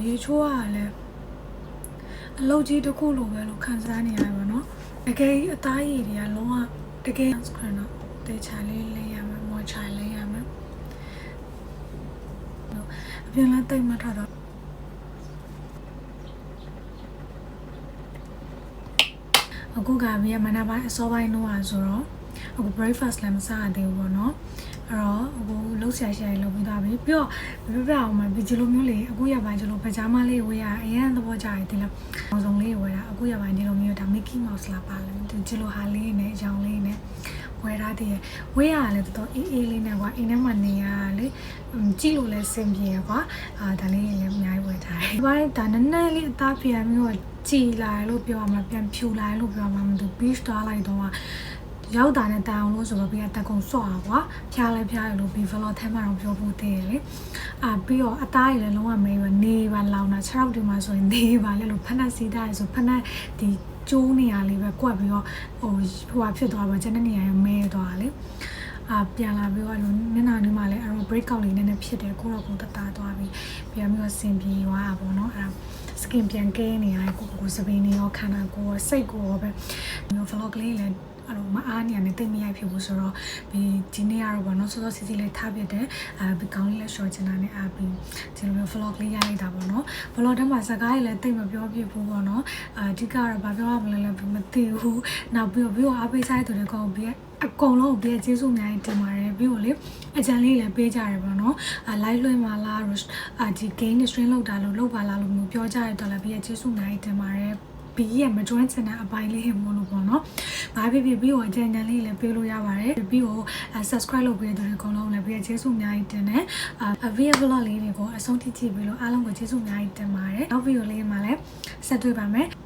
ရေချိုးရလဲအလုပ်ကြီးတစ်ခုလိုပဲလို့ခံစားနေရတယ်ပေါ့နော်တကယ်အသားရည်တွေကလုံးဝတကယ် screen တော့တေချာလေးလေးရမယ်မော်ချာလေးရမယ်အပြင်လည်းတိတ်မထတော့အခုကပြီးရမနက်ပိုင်းအစောပိုင်းတော့ဆိုတော့အခု breakfast လည်းမစားရသေးဘူးပေါ့နော်အဲ့တော့အခုလှုပ်ရှားရှားလုပ်ပြီးသားပြီပြီးတော့ပြအောင်မှာဒီလိုမျိုးလေးအခုရပိုင်းဒီလိုပကြားမလေးဝေးရအရင်သဘောကျတယ်ဒီလိုအောင်စုံလေးဝေးတာအခုရပိုင်းဒီလိုမျိုးဒါ Mickey Mouse လာပါလဲဒီလိုဟာလေးနဲ့အကြောင်းလေးနဲ့ဝယ်ထားတည်းဝေးရလည်းတော်အေးအေးလေးနဲ့ကွာအိမ်ထဲမှာနေရလေကြည့်လို့လည်းစင်ပြေကွာဒါလေးလည်းအများကြီးဝယ်ထားတယ်ဒီပိုင်းဒါနည်းနည်းလေးအသားပြန်မျိုးကြည်လာလို့ပြောရမှာပြန်ဖြူလာလို့ပြောရမှာမသိ beach သွားလိုက်တော့ရောက်တာနဲ့တောင်လို့ဆိုတော့ပြီးတက်ကုံစော့တာကွာဖျားလဲဖျားရလို့ပြီး vlog ထဲမှာတော့ပြောဖို့တည်တယ်လေပြီးတော့အသားရည်လည်းလုံးဝမဲပဲနေပါလောင်တာ6ရောက်ဒီမှာဆိုရင်နေပါလေလို့ဖက်နှက်စီးတာဆိုဖက်နှက်ဒီကျိုးနေရလေးပဲကွက်ပြီးတော့ဟိုဖြစ်သွားပါကျန်တဲ့နေရာရမဲသွားလေပြန်လာပြီးတော့မျက်နှာလေးမှာလည်းအဲ့တော့ break out လေးနည်းနည်းဖြစ်တယ်ကိုတော့ကိုတသားသွားပြီးပြန်ပြီးတော့ဆင်ပြေသွားတာပေါ့နော်အဲ့ skin ပြန်ကဲနေရတယ်ကိုစပင်းနေရောခန္ဓာကိုယ်စိတ်ကိုရောပဲမျိုး vlog လေးလည်းအဲ့တော့မအားနေရနဲ့တိတ်မရိုက်ဖြစ်ဘူးဆိုတော့ဒီနေ့ကတော့ဗောနော်စောစောစီစီလေးထားပြတယ်ဒီကောင်းလေးလည်း short ချင်တာနဲ့ပြီးဒီလိုမျိုး vlog လေးရိုက်လိုက်တာဗောနော် vlog ထဲမှာစကားလေးလည်းတိတ်မပြောပြဘူးဗောနော်အဓိကတော့ဘာပြောရမလဲလဲမသိဘူးနောက်ပြီးတော့အားပေးဆိုင်သူတွေကောပြီးအကုန်လုံးပြည့်ကျေးဇူးအများကြီးတင်ပါတယ်ပြီးတော့လေအကြံလေးလည်းပေးကြရပါတော့live လွှင့်ပါလားဒီ game stream လုပ်တာလို့လုပ်ပါလားလို့မျိုးပြောကြရတော့လည်းပြည့်ကျေးဇူးအများကြီးတင်ပါတယ်ပြီးရမ join ချင်တဲ့အပိုင်းလေးမို့လို့ပေါ့နော်။ဘာဖြစ်ပြီးတော့အကြံဉာဏ်လေးလည်းပေးလို့ရပါတယ်။ပြီးတော့ subscribe လုပ်ပေးတဲ့သူတွေအကုန်လုံးလည်းပြည့်ကျေးဇူးအများကြီးတင်တယ်။ video vlog လေးတွေကိုအဆုံးထိကြည့်ပြီးလို့အားလုံးကိုကျေးဇူးအများကြီးတင်ပါတယ်။နောက် video လေးမှာလည်းဆက်တွေ့ပါမယ်။